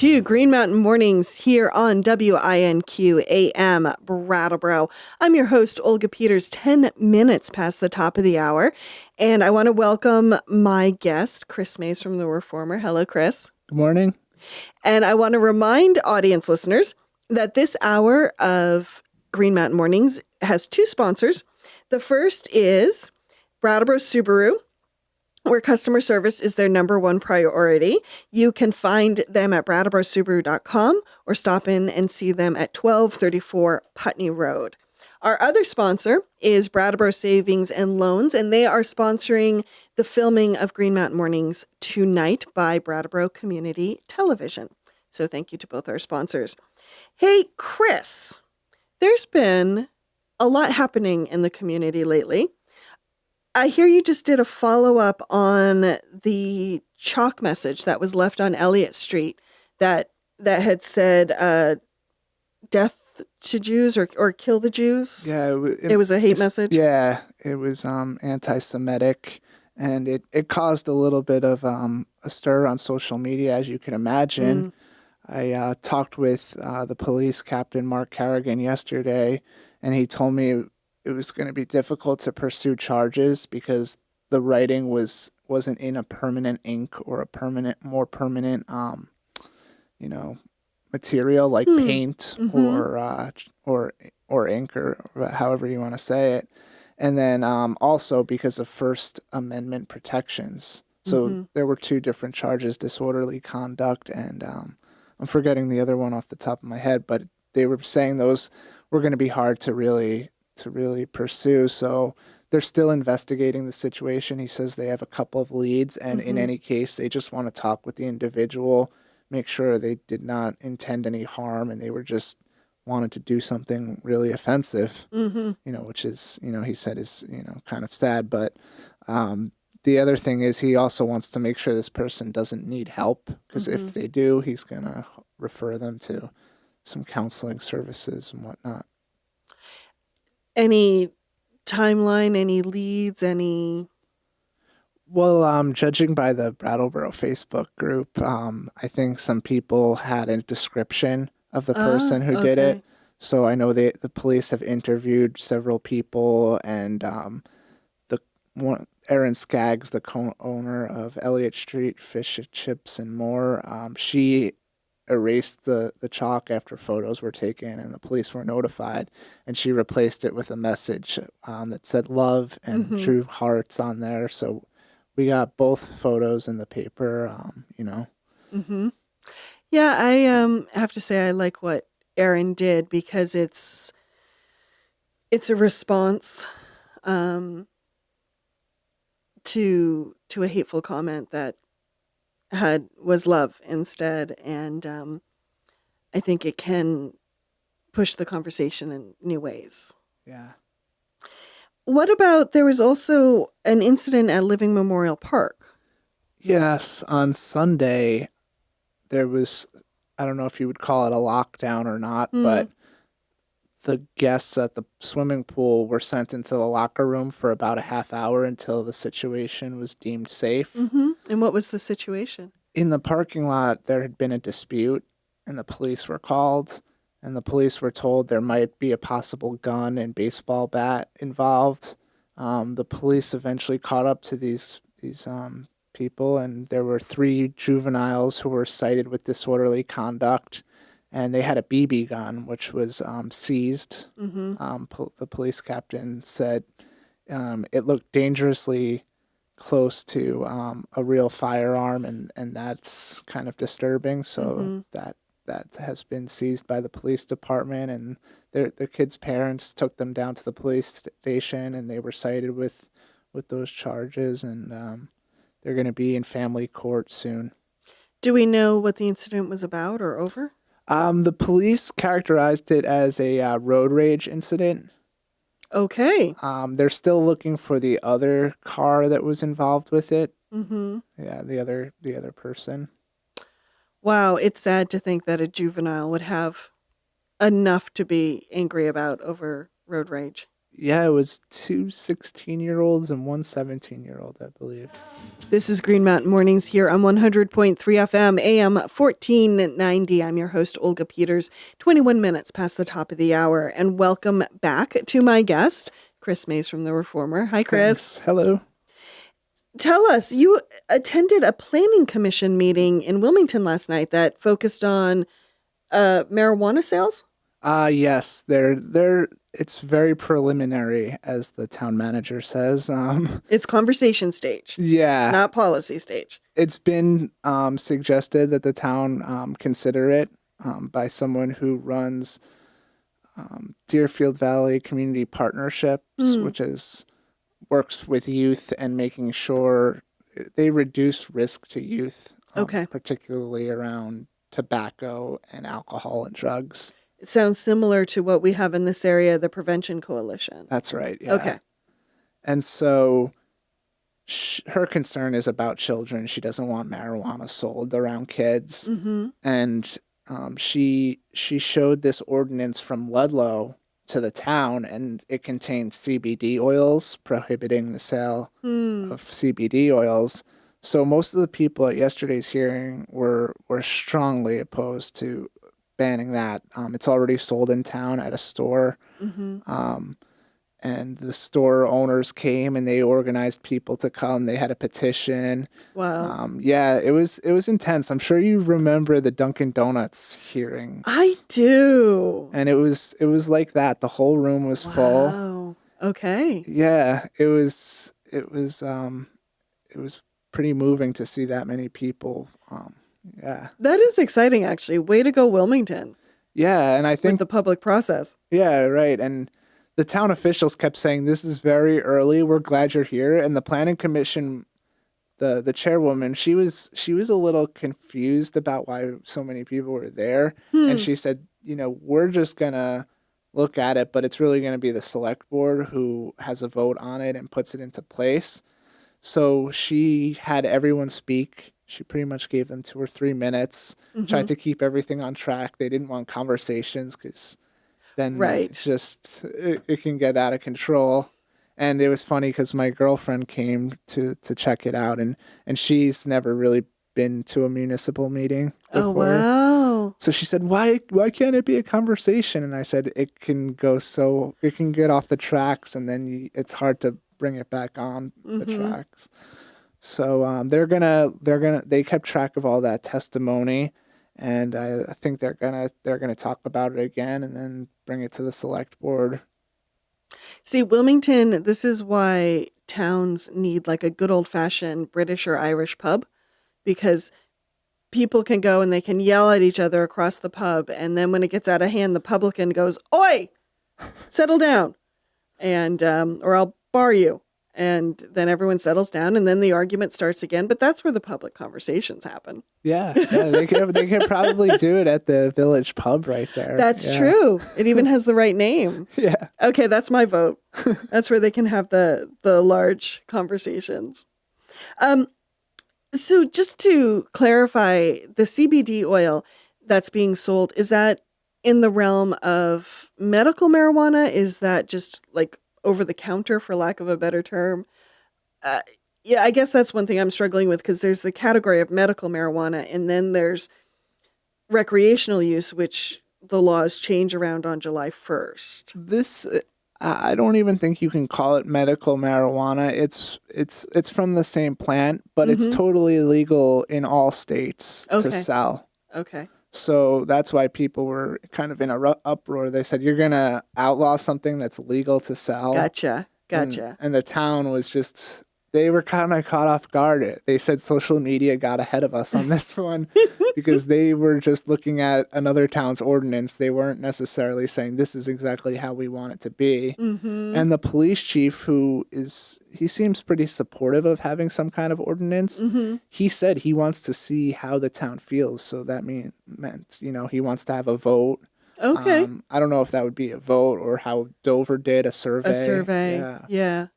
to Green Mountain Mornings here on WINQ AM Brattleboro. I'm your host, Olga Peters, 10 minutes past the top of the hour. And I want to welcome my guest, Chris Mays from The Reformer. Hello, Chris. Good morning. And I want to remind audience listeners that this hour of Green Mountain Mornings has two sponsors. The first is Brattleboro Subaru, where customer service is their number one priority. You can find them at brattleborosubaru.com or stop in and see them at 1234 Putney Road. Our other sponsor is Brattleboro Savings and Loans, and they are sponsoring the filming of Green Mountain Mornings tonight by Brattleboro Community Television. So thank you to both our sponsors. Hey, Chris, there's been a lot happening in the community lately. I hear you just did a follow-up on the chalk message that was left on Elliott Street that had said death to Jews or kill the Jews. Yeah, it was a hate message. Yeah, it was anti-Semitic, and it caused a little bit of a stir on social media, as you can imagine. I talked with the police captain, Mark Carrigan, yesterday, and he told me it was going to be difficult to pursue charges because the writing wasn't in a permanent ink or a more permanent, material like paint or ink or however you want to say it. And then also because of First Amendment protections. So there were two different charges: disorderly conduct and I'm forgetting the other one off the top of my head, but they were saying those were going to be hard to really pursue. So they're still investigating the situation. He says they have a couple of leads, and in any case, they just want to talk with the individual, make sure they did not intend any harm, and they were just wanted to do something really offensive, which is, he said is, kind of sad. But the other thing is he also wants to make sure this person doesn't need help, because if they do, he's going to refer them to some counseling services and whatnot. Any timeline, any leads, any... Well, judging by the Brattleboro Facebook group, I think some people had a description of the person who did it. So I know the police have interviewed several people, and Erin Skaggs, the co-owner of Elliott Street Fish and Chips and More, she erased the chalk after photos were taken and the police were notified, and she replaced it with a message that said love and drew hearts on there. So we got both photos in the paper, Yeah, I have to say I like what Erin did, because it's a response to a hateful comment that was love instead, and I think it can push the conversation in new ways. Yeah. What about, there was also an incident at Living Memorial Park? Yes, on Sunday there was, I don't know if you would call it a lockdown or not, but the guests at the swimming pool were sent into the locker room for about a half hour until the situation was deemed safe. And what was the situation? In the parking lot, there had been a dispute, and the police were called, and the police were told there might be a possible gun and baseball bat involved. The police eventually caught up to these people, and there were 3 juveniles who were cited with disorderly conduct, and they had a BB gun, which was seized. The police captain said it looked dangerously close to a real firearm, and that's kind of disturbing. So that has been seized by the police department, and the kids' parents took them down to the police station, and they were cited with those charges, and they're going to be in family court soon. Do we know what the incident was about or over? The police characterized it as a road rage incident. Okay. They're still looking for the other car that was involved with it. Yeah, the other person. Wow, it's sad to think that a juvenile would have enough to be angry about over road rage. Yeah, it was two 16-year-olds and one 17-year-old, I believe. This is Green Mountain Mornings here on 100.3 FM, AM 1490. I'm your host, Olga Peters, 21 minutes past the top of the hour. And welcome back to my guest, Chris Mays from The Reformer. Hi, Chris. Thanks. Hello. Tell us, you attended a planning commission meeting in Wilmington last night that focused on marijuana sales? Yes, it's very preliminary, as the town manager says. It's conversation stage, Yeah, not policy stage. it's been suggested that the town consider it by someone who runs Deerfield Valley Community Partnerships, which works with youth and making sure they reduce risk to youth, Okay. particularly around tobacco and alcohol and drugs. It sounds similar to what we have in this area, the Prevention Coalition. That's right. Yeah. Okay. And so her concern is about children. She doesn't want marijuana sold around kids. Mm-hmm. And she showed this ordinance from Ludlow to the town, and it contained CBD oils, prohibiting the sale of CBD oils. So most of the people at yesterday's hearing were strongly opposed to banning that. It's already sold in town at a store. Mm-hmm. And the store owners came and they organized people to come. They had a petition. Wow. Yeah, it was intense. I'm sure you remember the Dunkin' Donuts hearings. I do. And it was like that. The whole room was full. Wow. Okay. Yeah, it was pretty moving to see that many people. Yeah. That is exciting, actually. Way to go, Wilmington, Yeah, and I with think the public process. yeah, right. And the town officials kept saying, "This is very early. We're glad you're here." And the planning commission, the chairwoman, she was a little confused about why so many people were there. And she said, we're just gonna look at it, but it's really gonna be the select board who has a vote on it and puts it into place. So she had everyone speak. She pretty much gave them 2 or 3 minutes, tried to keep everything on track. They didn't want conversations because then Right. it's just it can get out of control. And it was funny because my girlfriend came to check it out, and she's never really been to a municipal meeting before. Oh, wow. So she said, why can't it be a conversation? And I said, it can get off the tracks, and then it's hard to bring it back on the tracks. So they kept track of all that testimony, and I think they're gonna talk about it again and then bring it to the select board. See, Wilmington, this is why towns need like a good old-fashioned British or Irish pub, because people can go and they can yell at each other across the pub, and then when it gets out of hand, the publican goes, "Oi, settle down," and or I'll bar you. And then everyone settles down, and then the argument starts again. But that's where the public conversations happen. Yeah, they could probably do it at the village pub right there. That's Yeah. true. It even has the right name. Yeah. Okay, that's my vote. That's where they can have the large conversations. So just to clarify, the CBD oil that's being sold, is that in the realm of medical marijuana? Is that just like over the counter, for lack of a better term? Yeah, I guess that's one thing I'm struggling with, because there's the category of medical marijuana, and then there's recreational use, which the laws change around on July 1st. This I don't even think you can call it medical marijuana. It's from the same plant, but it's totally illegal in all states to sell. Okay. So that's why people were kind of in a uproar. They said, you're going to outlaw something that's legal to sell. Gotcha. And the town was just, they were kind of caught off guard. They said social media got ahead of us on this one because they were just looking at another town's ordinance. They weren't necessarily saying this is exactly how we want it to be. And the police chief, he seems pretty supportive of having some kind of ordinance. He said he wants to see how the town feels. So that meant, he wants to have a vote. Okay. I don't know if that would be a vote or how Dover did a survey. A survey. Yeah.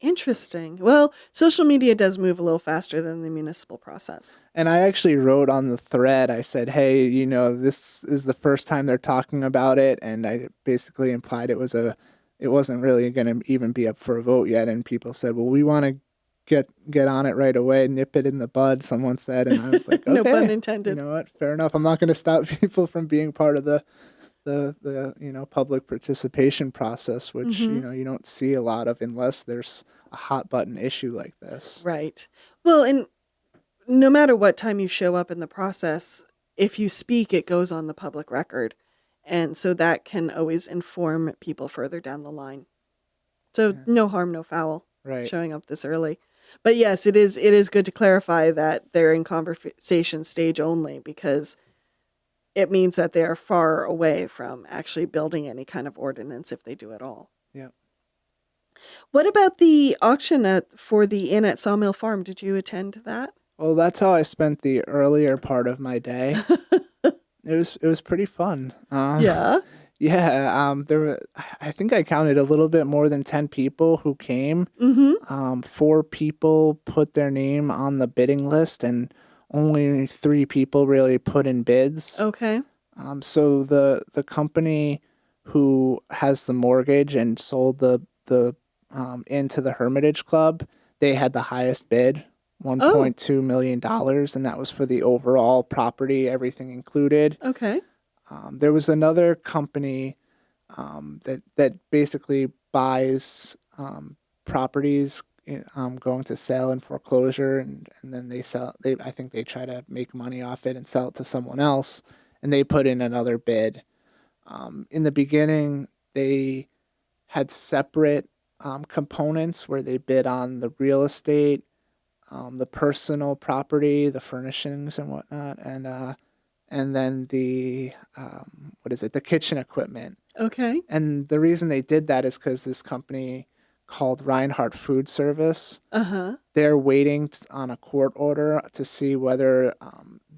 Interesting. Well, social media does move a little faster than the municipal process. And I actually wrote on the thread, I said, hey, this is the first time they're talking about it. And I basically implied it was it wasn't really going to even be up for a vote yet. And people said, well, we want to get on it right away, nip it in the bud, someone said. And I was like, okay, No pun intended. you know what? Fair enough. I'm not going to stop people from being part of the public participation process, which, you don't see a lot of unless there's a hot button issue like this. Right. Well, and no matter what time you show up in the process, if you speak, it goes on the public record. And so that can always inform people further down the line. So no harm, no foul, Right. showing up this early. But yes, it is good to clarify that they're in conversation stage only, because it means that they are far away from actually building any kind of ordinance if they do at all. Yeah. What about the auction for the inn at Sawmill Farm? Did you attend that? Well, that's how I spent the earlier part of my day. It was pretty fun. Yeah. Yeah. I think I counted a little bit more than 10 people who came. Mm-hmm. 4 people put their name on the bidding list, and only 3 people really put in bids. Okay. So the company who has the mortgage and sold the into the Hermitage Club, they had the highest bid, $1.2 million, and that was for the overall property, everything included. Okay. There was another company that basically buys properties going to sale and foreclosure, and then they sell. I think they try to make money off it and sell it to someone else, and they put in another bid. In the beginning, they had separate components where they bid on the real estate, the personal property, the furnishings and whatnot, and then the the kitchen equipment. Okay. And the reason they did that is because this company called Reinhardt Food Service, they're waiting on a court order to see whether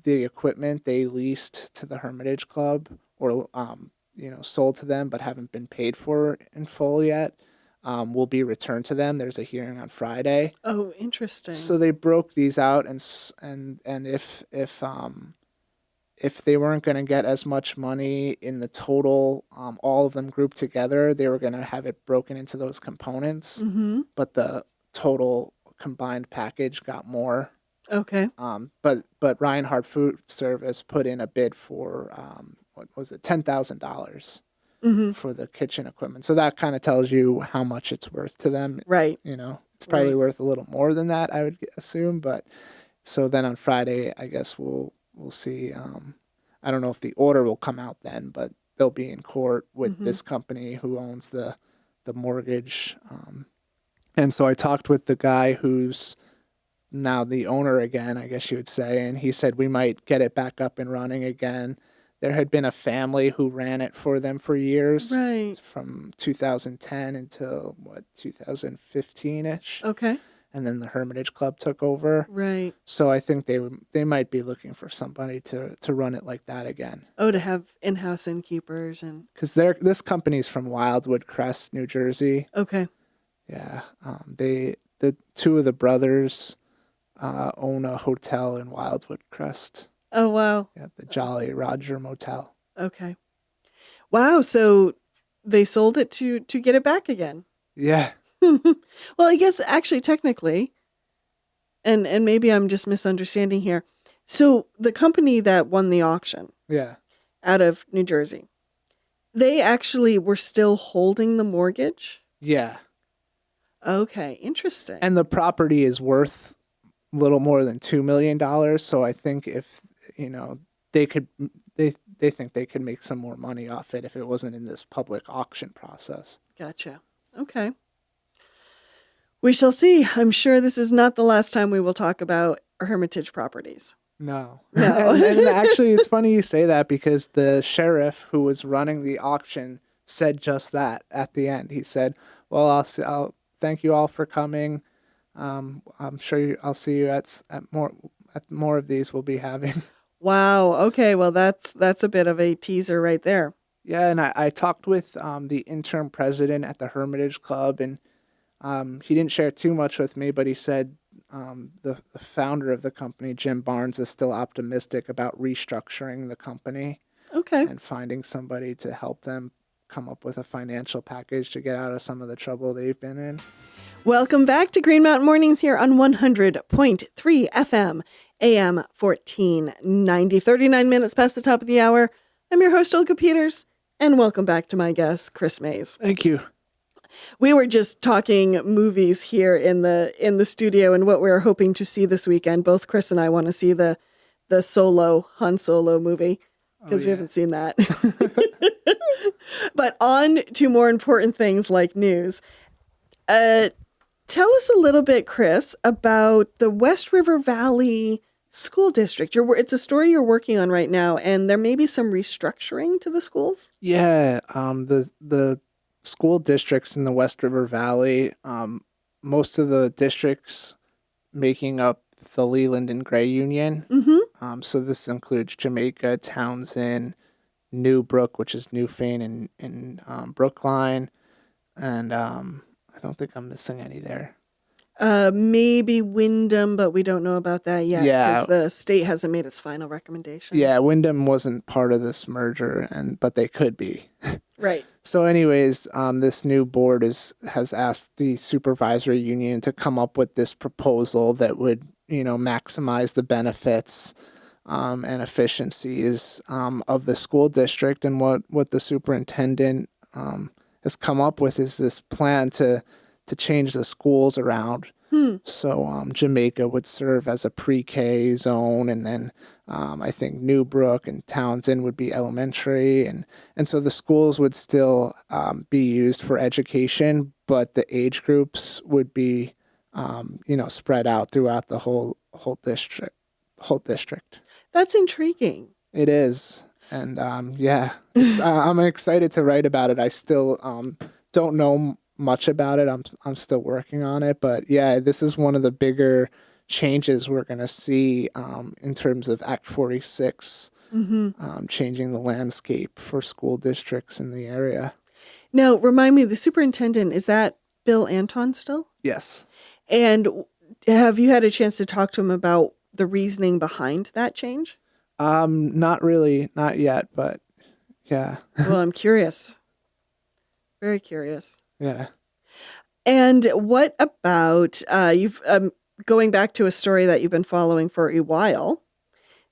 the equipment they leased to the Hermitage Club or sold to them but haven't been paid for in full yet will be returned to them. There's a hearing on Friday. Oh, interesting. So they broke these out, and if they weren't going to get as much money in the total, all of them grouped together, they were going to have it broken into those components. Mm-hmm. But the total combined package got more. Okay. But Reinhardt Food Service put in a bid for $10,000 for the kitchen equipment. So that kind of tells you how much it's worth to them. Right. It's probably worth a little more than that, I would assume. But so then on Friday, I guess we'll see. I don't know if the order will come out then, but they'll be in court with this company who owns the mortgage. And so I talked with the guy who's now the owner again, I guess you would say, and he said we might get it back up and running again. There had been a family who ran it for them for years, Right. from 2010 until 2015-ish. Okay. And then the Hermitage Club took over. Right. So I think they might be looking for somebody to run it like that again. Oh, to have in-house innkeepers and. Because this company's from Wildwood Crest, New Jersey. Okay. Yeah. The 2 of the brothers own a hotel in Wildwood Crest. Oh, wow. Yeah, the Jolly Roger Motel. Okay. Wow. So they sold it to get it back again. Yeah. Well, I guess actually technically, and maybe I'm just misunderstanding here. So the company that won the auction, Yeah, out of New Jersey, they actually were still holding the mortgage? yeah. Okay, interesting. And the property is worth a little more than $2 million. So I think if they could, they think they could make some more money off it if it wasn't in this public auction process. Gotcha. Okay. We shall see. I'm sure this is not the last time we will talk about Hermitage properties. No. No. and actually, it's funny you say that because the sheriff who was running the auction said just that at the end. He said, well, I'll thank you all for coming. I'm sure I'll see you at more of these we'll be having. Wow. Okay. Well, that's a bit of a teaser right there. Yeah, and I talked with the interim president at the Hermitage Club, and he didn't share too much with me, but he said the founder of the company, Jim Barnes, is still optimistic about restructuring the company. Okay. And finding somebody to help them come up with a financial package to get out of some of the trouble they've been in. Welcome back to Green Mountain Mornings here on 100.3 FM, AM 1490. 39 minutes past the top of the hour. I'm your host, Olga Peters, and welcome back to my guest, Chris Mays. Thank you. We were just talking movies here in the studio and what we're hoping to see this weekend. Both Chris and I want to see the Han Solo movie because we haven't seen that. But on to more important things like news. Tell us a little bit, Chris, about the West River Valley School District. It's a story you're working on right now, and there may be some restructuring to the schools. Yeah, the school districts in the West River Valley, most of the districts making up the Leland and Gray Union. Mm-hmm. So this includes Jamaica, Townsend, Newbrook, which is Newfane and Brookline, and I don't think I'm missing any there. Maybe Wyndham, but we don't know about that yet because the state hasn't made its final recommendation. Yeah, Wyndham wasn't part of this merger, but they could be. Right. So anyways, this new board has asked the supervisory union to come up with this proposal that would, maximize the benefits and efficiencies of the school district. And what the superintendent has come up with is this plan to change the schools around. So Jamaica would serve as a pre-K zone, and then I think Newbrook and Townsend would be elementary, and so the schools would still be used for education, but the age groups would be spread out throughout the whole district. That's intriguing. It is, and I'm excited to write about it. I still don't know much about it. I'm still working on it, but yeah, this is one of the bigger changes we're going to see in terms of Act 46, changing the landscape for school districts in the area. Now, remind me, the superintendent, is that Bill Anton still? Yes. And have you had a chance to talk to him about the reasoning behind that change? Not really, not yet, but yeah. Well, I'm curious. Very curious. Yeah. And what about you've going back to a story that you've been following for a while?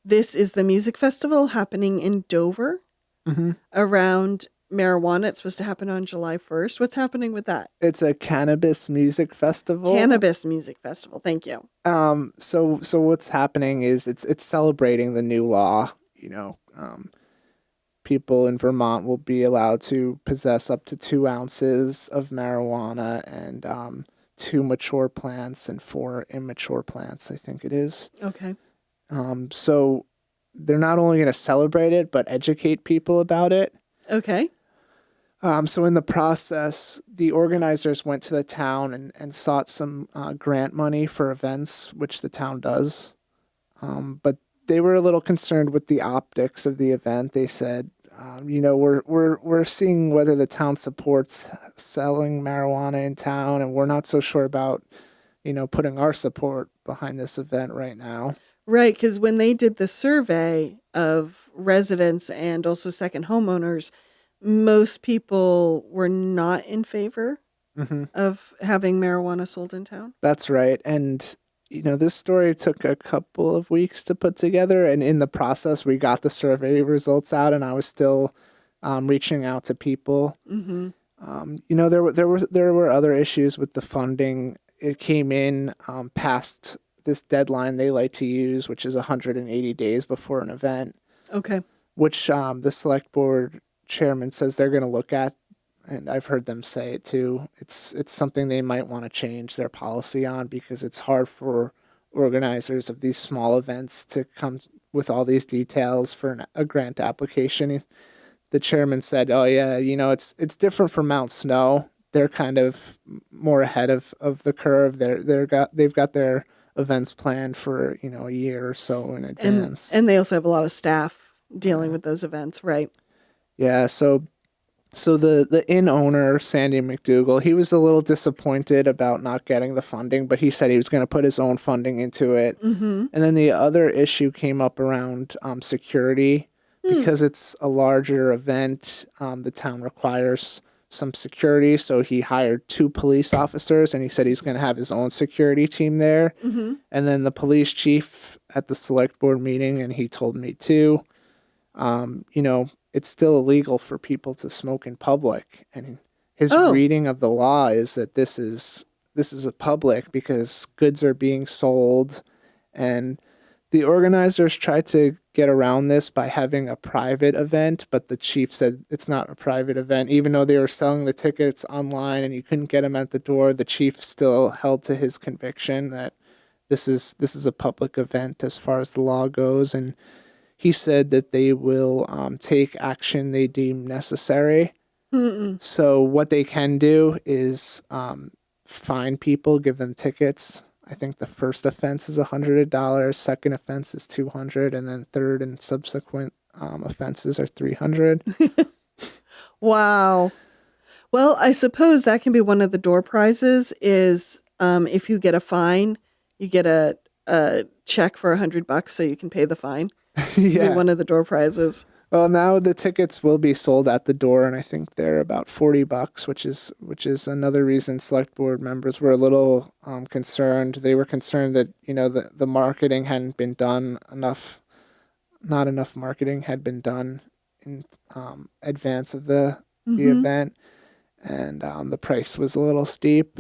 This is the music festival happening in Dover around marijuana. It's supposed to happen on July 1st. What's happening with that? It's a cannabis music festival. Cannabis music festival. Thank you. So what's happening is it's celebrating the new law. People in Vermont will be allowed to possess up to 2 ounces of marijuana and 2 mature plants and 4 immature plants, I think it is. Okay. So they're not only going to celebrate it, but educate people about it. Okay. So in the process, the organizers went to the town and sought some grant money for events, which the town does. But they were a little concerned with the optics of the event. They said, we're seeing whether the town supports selling marijuana in town, and we're not so sure about, putting our support behind this event right now. Right, because when they did the survey of residents and also second homeowners, most people were not in favor of having marijuana sold in town. That's right. And this story took a couple of weeks to put together, and in the process, we got the survey results out, and I was still reaching out to people. There were other issues with the funding. It came in past this deadline they like to use, which is 180 days before an event. Okay. Which the select board chairman says they're going to look at. And I've heard them say it too. It's something they might want to change their policy on, because it's hard for organizers of these small events to come with all these details for a grant application. The chairman said, "Oh yeah, it's different from Mount Snow. They're kind of more ahead of the curve. They've got their events planned for a year or so in advance, and they also have a lot of staff dealing with those events, right?" Yeah. So the inn owner, Sandy McDougall, he was a little disappointed about not getting the funding, but he said he was going to put his own funding into it. And then the other issue came up around security. because it's a larger event. The town requires some security, so he hired 2 police officers, and he said he's going to have his own security team there. Mm-hmm. And then the police chief at the select board meeting, and he told me too, it's still illegal for people to smoke in public. And his reading of the law is that this is a public because goods are being sold, and the organizers tried to get around this by having a private event, but the chief said it's not a private event. Even though they were selling the tickets online and you couldn't get them at the door, the chief still held to his conviction that this is a public event as far as the law goes. And he said that they will take action they deem necessary. Mm-mm. So what they can do is fine people, give them tickets. I think the first offense is $100, second offense is $200, and then third and subsequent offenses are $300. Wow. Well, I suppose that can be one of the door prizes is if you get a fine, you get a check for $100 so you can pay the fine. Yeah. Be one of the door prizes. Well, now the tickets will be sold at the door, and I think they're about $40, which is another reason select board members were a little concerned. They were concerned that the marketing hadn't been done enough. Not enough marketing had been done in advance of the event, and the price was a little steep.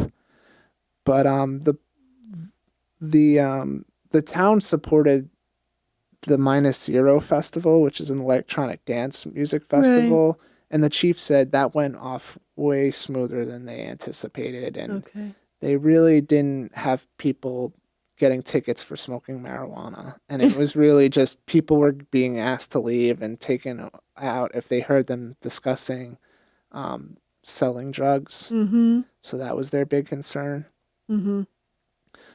But the town supported the Minus Zero Festival, which is an electronic dance music festival. Right. And the chief said that went off way smoother than they anticipated. And they really didn't have people getting tickets for smoking marijuana. And it was really just people were being asked to leave and taken out if they heard them discussing selling drugs. Mm-hmm. So that was their big concern. Mm-hmm.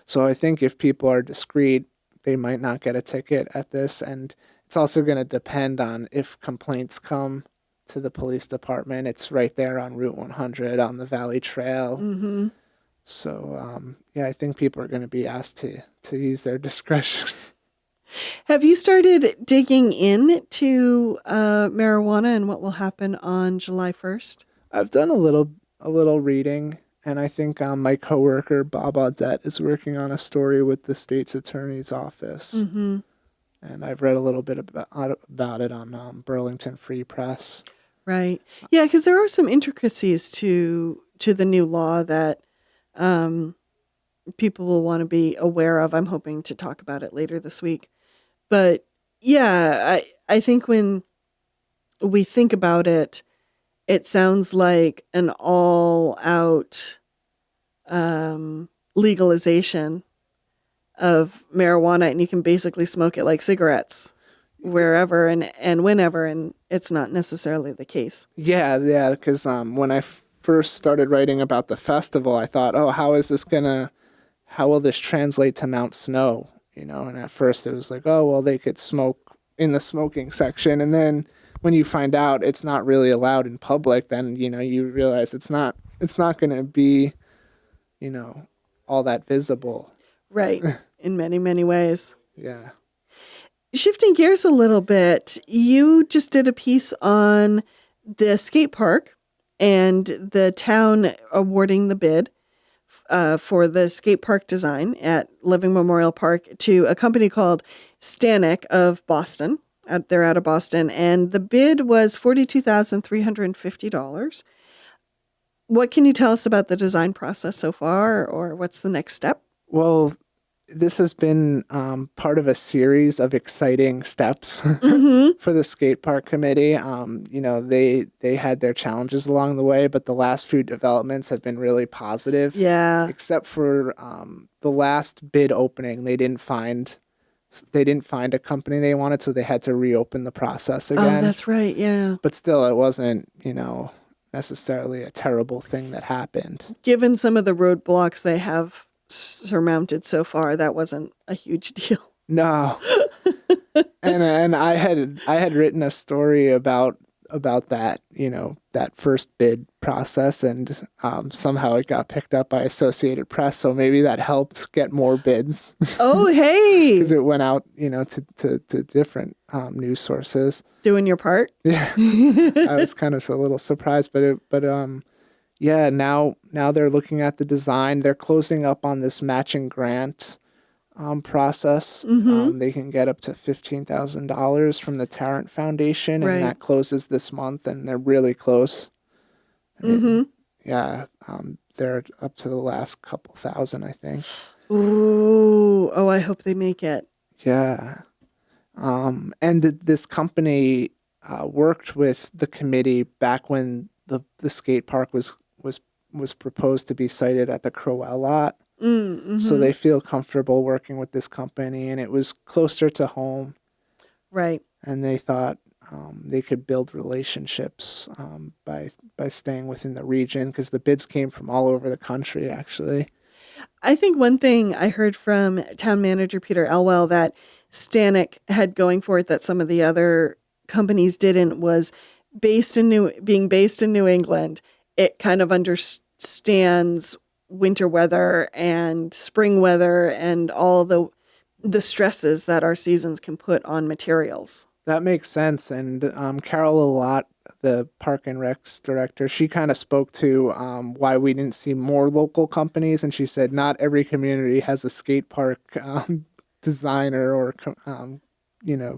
So I think if people are discreet, they might not get a ticket at this. And it's also going to depend on if complaints come to the police department. It's right there on Route 100 on the Valley Trail. Mm-hmm. So, I think people are going to be asked to use their discretion. Have you started digging into marijuana and what will happen on July 1st? I've done a little reading. And I think my coworker, Bob Audette, is working on a story with the state's attorney's office. Mm-hmm. And I've read a little bit about it on Burlington Free Press. Right. Yeah, because there are some intricacies to the new law that people will want to be aware of. I'm hoping to talk about it later this week. But, yeah, I think when we think about it, it sounds like an all-out legalization of marijuana, and you can basically smoke it like cigarettes wherever and whenever, and it's not necessarily the case. Yeah, because when I first started writing about the festival, I thought, how will this translate to Mount Snow? And at first it was like, they could smoke in the smoking section, and then when you find out it's not really allowed in public, then, you realize it's not going to be, all that visible. Right. In many, many ways. Yeah. Shifting gears a little bit, you just did a piece on the skate park and the town awarding the bid for the skate park design at Living Memorial Park to a company called Stanek of Boston. They're out of Boston, and the bid was $42,350. What can you tell us about the design process so far, or what's the next step? Well, this has been part of a series of exciting steps for the skate park committee. They had their challenges along the way, but the last few developments have been really positive. Yeah. Except for the last bid opening, they didn't find a company they wanted, so they had to reopen the process again. Oh, that's right, yeah. But still, it wasn't, necessarily a terrible thing that happened. Given some of the roadblocks they have surmounted so far, that wasn't a huge deal. No. and I had written a story about about that, that first bid process, and somehow it got picked up by Associated Press. So maybe that helped get more bids. Oh, hey. Because it went out, to different news sources. Doing your part. Yeah. I was kind of a little surprised, yeah, now they're looking at the design. They're closing up on this matching grant process. They can get up to $15,000 from the Tarrant Foundation, and that closes this month, and they're really close. Yeah, they're up to the last couple thousand, I think. Ooh, oh, I hope they make it. Yeah. And this company worked with the committee back when the skate park was proposed to be sited at the Crowell lot. So they feel comfortable working with this company, and it was closer to home. Right. And they thought they could build relationships by staying within the region, because the bids came from all over the country, actually. I think one thing I heard from town manager Peter Elwell that Stanek had going for it that some of the other companies didn't was being based in New England. It kind of understands winter weather and spring weather and all the stresses that our seasons can put on materials. That makes sense. And Carol Lalott, the Park and Recs director, she kind of spoke to why we didn't see more local companies. And she said not every community has a skate park designer or,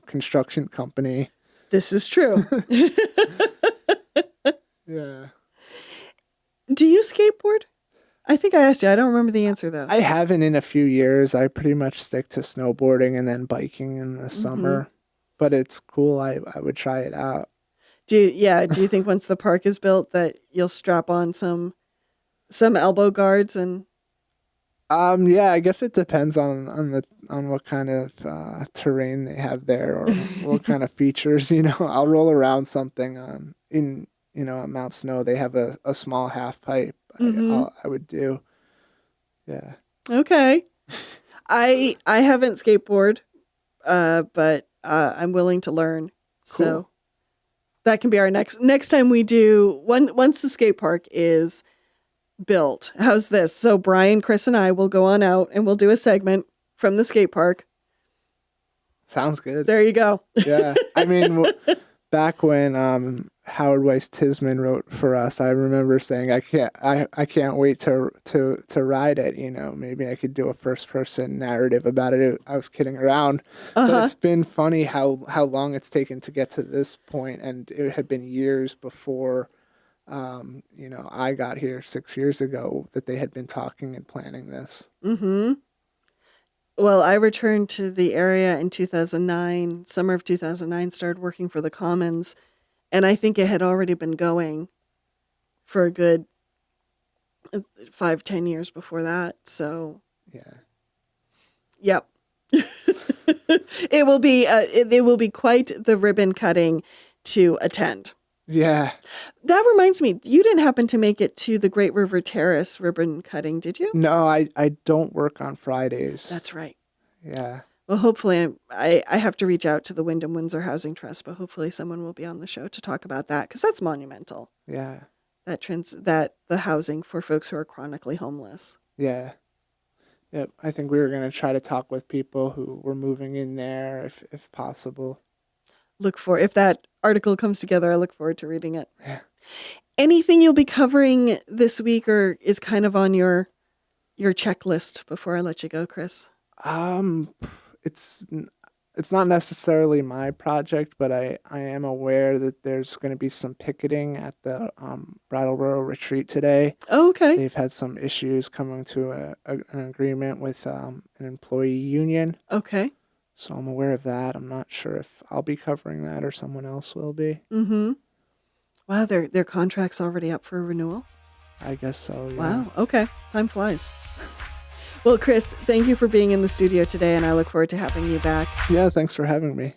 construction company. This is true. Yeah. Do you skateboard? I think I asked you. I don't remember the answer, though. I haven't in a few years. I pretty much stick to snowboarding and then biking in the summer. But it's cool. I would try it out. Do you think once the park is built that you'll strap on some elbow guards and? Yeah, I guess it depends on what kind of terrain they have there, or what kind of features. I'll roll around something in at Mount Snow. They have a small half pipe. I would do. Yeah. Okay. I haven't skateboard, but I'm willing to learn. Cool. So that can be our next time we do once the skate park is built. How's this? So Brian, Chris, and I will go on out and we'll do a segment from the skate park. Sounds good. There you go. Yeah. I mean, back when Howard Weiss Tisman wrote for us, I remember saying I can't wait to ride it. Maybe I could do a first person narrative about it. I was kidding around, but it's been funny how long it's taken to get to this point, and it had been years before I got here 6 years ago that they had been talking and planning this. Well, I returned to the area in 2009, summer of 2009, started working for the Commons, and I think it had already been going for a good 5-10 years before that. So, yeah. Yep. It will be quite the ribbon cutting to attend. Yeah. That reminds me, you didn't happen to make it to the Great River Terrace ribbon cutting, did you? No, I don't work on Fridays. That's right. Yeah. Well, hopefully I have to reach out to the Wyndham Windsor Housing Trust, but hopefully someone will be on the show to talk about that, because that's monumental. Yeah. That the housing for folks who are chronically homeless. Yeah. Yep. I think we were going to try to talk with people who were moving in there if possible. If that article comes together, I look forward to reading it. Yeah. Anything you'll be covering this week or is kind of on your checklist before I let you go, Chris? It's not necessarily my project, but I am aware that there's going to be some picketing at the Brattleboro retreat today. Oh, okay. They've had some issues coming to an agreement with an employee union. Okay. So I'm aware of that. I'm not sure if I'll be covering that or someone else will be. Mm-hmm. Wow, their contract's already up for renewal? I guess so, yeah. Wow, okay. Time flies. Well, Chris, thank you for being in the studio today, and I look forward to having you back. Yeah, thanks for having me.